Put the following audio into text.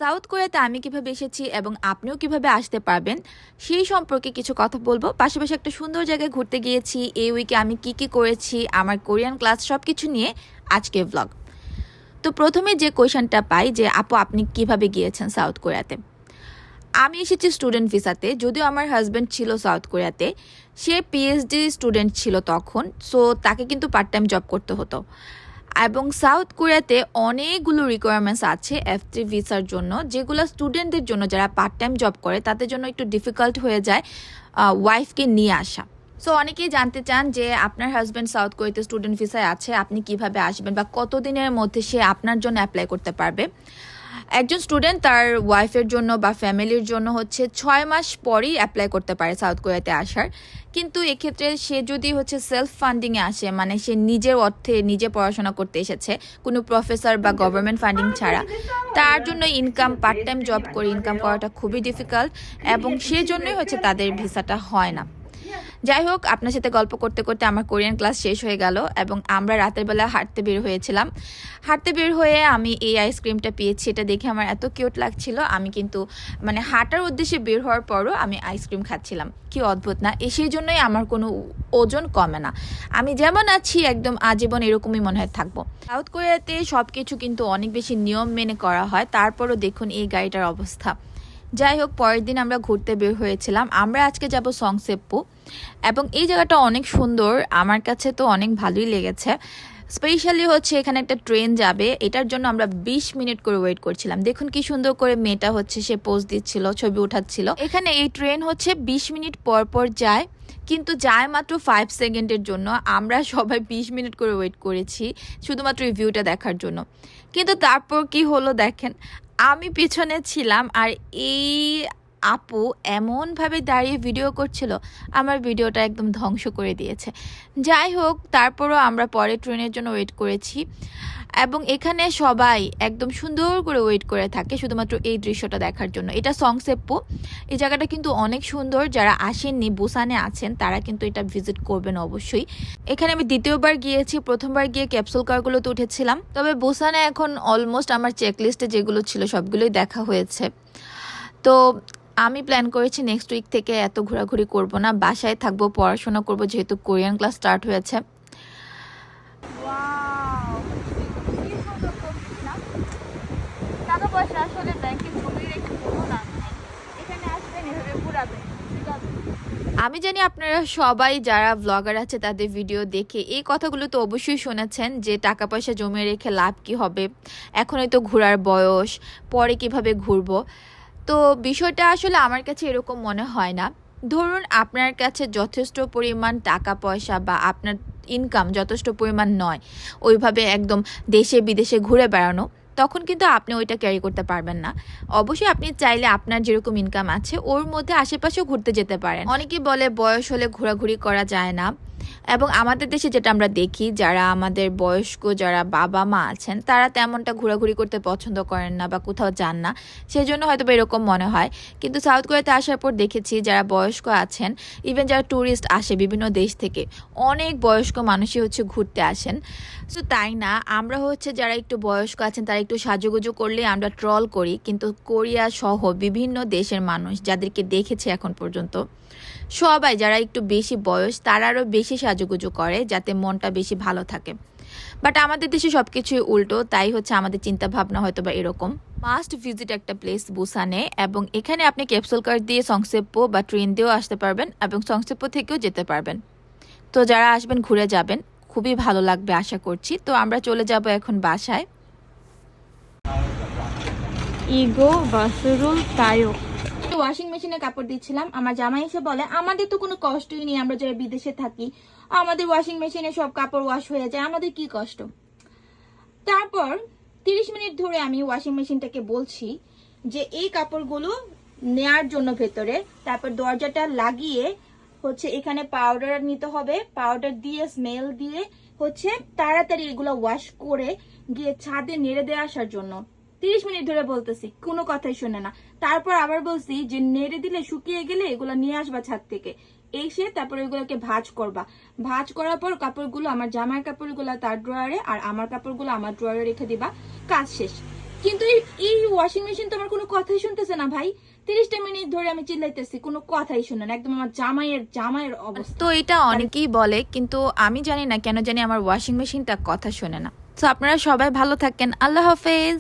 South কোরিয়াতে আমি কিভাবে এসেছি এবং আপনিও কিভাবে আসতে পারবেন সেই সম্পর্কে কিছু কথা বলবো। পাশাপাশি একটা সুন্দর জায়গায় ঘুরতে গিয়েছি, এই উইকে আমি কি কি করেছি, আমার কোরিয়ান ক্লাস সব কিছু নিয়ে আজকে ব্লগ। তো প্রথমে যে কোয়েশনটা পাই যে আপু আপনি কিভাবে গিয়েছেন সাউথ কোরিয়াতে। আমি এসেছি স্টুডেন্ট ভিসাতে, যদিও আমার হাজব্যান্ড ছিল সাউথ কোরিয়াতে, সে পিএইচডি স্টুডেন্ট ছিল তখন, সো তাকে কিন্তু পার্ট টাইম জব করতে হতো। এবং সাউথ কোরিয়াতে অনেকগুলো রিকোয়ারমেন্টস আছে F3 ভিসার জন্য, যেগুলো স্টুডেন্টদের জন্য যারা পার্ট টাইম জব করে তাদের জন্য একটু ডিফিকাল্ট হয়ে যায় ওয়াইফকে নিয়ে আসা। সো অনেকেই জানতে চান যে আপনার হাজব্যান্ড সাউথ কোরিয়াতে স্টুডেন্ট ভিসায় আছে, আপনি কিভাবে আসবেন বা কতদিনের মধ্যে সে আপনার জন্য অ্যাপ্লাই করতে পারবে। একজন স্টুডেন্ট তার ওয়াইফের জন্য বা ফ্যামিলির জন্য 6 মাস পরেই অ্যাপ্লাই করতে পারে সাউথ কোরিয়াতে আসার। কিন্তু এক্ষেত্রে সে যদি সেলফ ফান্ডিংয়ে আসে, মানে সে নিজের অর্থে নিজে পড়াশোনা করতে এসেছে কোনো প্রফেসর বা গভর্নমেন্ট ফান্ডিং ছাড়া, তার জন্য ইনকাম পার্ট টাইম জব করে ইনকাম করাটা খুবই ডিফিকাল্ট এবং সেজন্যই তাদের ভিসাটা হয় না। যাই হোক, আপনার সাথে গল্প করতে করতে আমার কোরিয়ান ক্লাস শেষ হয়ে গেল এবং আমরা রাতের বেলা হাঁটতে বের হয়েছিলাম। হাঁটতে বের হয়ে আমি এই আইসক্রিমটা পেয়েছি, এটা দেখে আমার এত কিউট লাগছিল। আমি কিন্তু হাঁটার উদ্দেশ্যে বের হওয়ার পরও আমি আইসক্রিম খাচ্ছিলাম। কি অদ্ভুত না, সেই জন্যই আমার কোনো ওজন কমে না, আমি যেমন আছি একদম আজীবন এরকমই মনে হয় থাকবো। সাউথ কোরিয়াতে সব কিছু কিন্তু অনেক বেশি নিয়ম মেনে করা হয়, তারপরও দেখুন এই গাড়িটার অবস্থা। যাই হোক, পরের দিন আমরা ঘুরতে বের হয়েছিলাম। আমরা আজকে যাব সংসেপ্পু এবং এই জায়গাটা অনেক সুন্দর, আমার কাছে তো অনেক ভালোই লেগেছে। স্পেশালি এখানে একটা ট্রেন যাবে, এটার জন্য আমরা 20 মিনিট করে ওয়েট করছিলাম। দেখুন কি সুন্দর করে মেয়েটা সে পোজ দিচ্ছিল, ছবি উঠাচ্ছিল। এখানে এই ট্রেন 20 মিনিট পর পর যায়, কিন্তু যায় মাত্র 5 সেকেন্ডের জন্য। আমরা সবাই 20 মিনিট করে ওয়েট করেছি শুধুমাত্র এই ভিউটা দেখার জন্য। কিন্তু তারপর কি হলো দেখেন, আমি পিছনে ছিলাম আর এই আপু এমনভাবে দাঁড়িয়ে ভিডিও করছিল, আমার ভিডিওটা একদম ধ্বংস করে দিয়েছে। যাই হোক, তারপরও আমরা পরে ট্রেনের জন্য ওয়েট করেছি এবং এখানে সবাই একদম সুন্দর করে ওয়েট করে থাকে শুধুমাত্র এই দৃশ্যটা দেখার জন্য। এটা সংসেপ্পু, এই জায়গাটা কিন্তু অনেক সুন্দর। যারা আসেননি, বুসানে আছেন, তারা কিন্তু এটা ভিজিট করবেন অবশ্যই। এখানে আমি দ্বিতীয়বার গিয়েছি, প্রথমবার গিয়ে ক্যাপসুল কারগুলোতে উঠেছিলাম। তবে বুসানে এখন অলমোস্ট আমার চেকলিস্টে যেগুলো ছিল সবগুলোই দেখা হয়েছে। তো আমি প্ল্যান করেছি নেক্সট উইক থেকে এত ঘোরাঘুরি করব না, বাসায় থাকবো, পড়াশোনা করব, যেহেতু কোরিয়ান ক্লাস স্টার্ট হয়েছে। টাকা পয়সা আসলে ব্যাংকে জমিয়ে রেখে কোনো লাভ নেই, এখানে আসবেন এভাবে পুরাবেন। আমি জানি আপনারা সবাই যারা ব্লগার আছে তাদের ভিডিও দেখে এই কথাগুলো তো অবশ্যই শুনেছেন যে টাকা পয়সা জমিয়ে রেখে লাভ কি হবে, এখনই তো ঘোরার বয়স, পরে কিভাবে ঘুরবো। তো বিষয়টা আসলে আমার কাছে এরকম মনে হয় না। ধরুন আপনার কাছে যথেষ্ট পরিমাণ টাকা পয়সা বা আপনার ইনকাম যথেষ্ট পরিমাণ নয় ওইভাবে একদম দেশে বিদেশে ঘুরে বেড়ানো, তখন কিন্তু আপনি ওইটা ক্যারি করতে পারবেন না। অবশ্যই আপনি চাইলে আপনার যেরকম ইনকাম আছে ওর মধ্যে আশেপাশেও ঘুরতে যেতে পারেন। অনেকেই বলে বয়স হলে ঘোরাঘুরি করা যায় না, এবং আমাদের দেশে যেটা আমরা দেখি, যারা আমাদের বয়স্ক যারা বাবা মা আছেন তারা তেমনটা ঘোরাঘুরি করতে পছন্দ করেন না বা কোথাও যান না, সেজন্য হয়তো এরকম মনে হয়। কিন্তু সাউথ কোরিয়াতে আসার পর দেখেছি যারা বয়স্ক আছেন, ইভেন যারা ট্যুরিস্ট আসে বিভিন্ন দেশ থেকে, অনেক বয়স্ক মানুষই ঘুরতে আসেন। সো তাই না, আমরা যারা একটু বয়স্ক আছেন তারা একটু সাজুগুজু করলে আমরা ট্রল করি, কিন্তু কোরিয়া সহ বিভিন্ন দেশের মানুষ যাদেরকে দেখেছি এখন পর্যন্ত, সবাই যারা একটু বেশি বয়স তারা আরও বেশি সাজুগুজু করে যাতে মনটা বেশি ভালো থাকে। বাট আমাদের দেশে সব কিছুই উল্টো, তাই আমাদের চিন্তা ভাবনা হয়তো বা এরকম। মাস্ট ভিজিট একটা প্লেস বুসানে, এবং এখানে আপনি ক্যাপসুল কার দিয়ে সংসেপ্পু বা ট্রেন দিয়েও আসতে পারবেন এবং সংসেপ্পু থেকেও যেতে পারবেন। তো যারা আসবেন ঘুরে যাবেন, খুবই ভালো লাগবে আশা করছি। তো আমরা চলে যাব এখন বাসায়। ইগো বাসরুল তায়ো। ওয়াশিং মেশিনে কাপড় দিচ্ছিলাম, আমার জামাই এসে বলে আমাদের তো কোনো কষ্টই নেই, আমরা যারা বিদেশে থাকি আমাদের ওয়াশিং মেশিনে সব কাপড় ওয়াশ হয়ে যায়, আমাদের কি কষ্ট। তারপর 30 মিনিট ধরে আমি ওয়াশিং মেশিনটাকে বলছি যে এই কাপড়গুলো নেয়ার জন্য ভেতরে, তারপর দরজাটা লাগিয়ে এখানে পাউডার নিতে হবে, পাউডার দিয়ে স্মেল দিয়ে তাড়াতাড়ি এগুলো ওয়াশ করে গিয়ে ছাদে নেড়ে দিয়ে আসার জন্য। 30 মিনিট ধরে বলতেছি, কোনো কথাই শুনে না। তারপর আবার বলছি যে নেড়ে দিলে শুকিয়ে গেলে এগুলো নিয়ে আসবা ছাদ থেকে, এসে তারপর এগুলোকে ভাঁজ করবা। ভাঁজ করার পর কাপড়গুলো, আমার জামার কাপড়গুলো তার ড্রয়ারে আর আমার কাপড়গুলো আমার ড্রয়ারে রেখে দিবা, কাজ শেষ। কিন্তু এই ওয়াশিং মেশিন তো আমার কোনো কথাই শুনতেছে না ভাই। 30টা মিনিট ধরে আমি চিল্লাইতেছি, কোনো কথাই শুনে না। একদম আমার জামাইয়ের অবস্থা। তো এটা অনেকেই বলে, কিন্তু আমি জানি না কেন জানি আমার ওয়াশিং মেশিনটা কথা শোনে না। তো আপনারা সবাই ভালো থাকেন, আল্লাহ হাফেজ।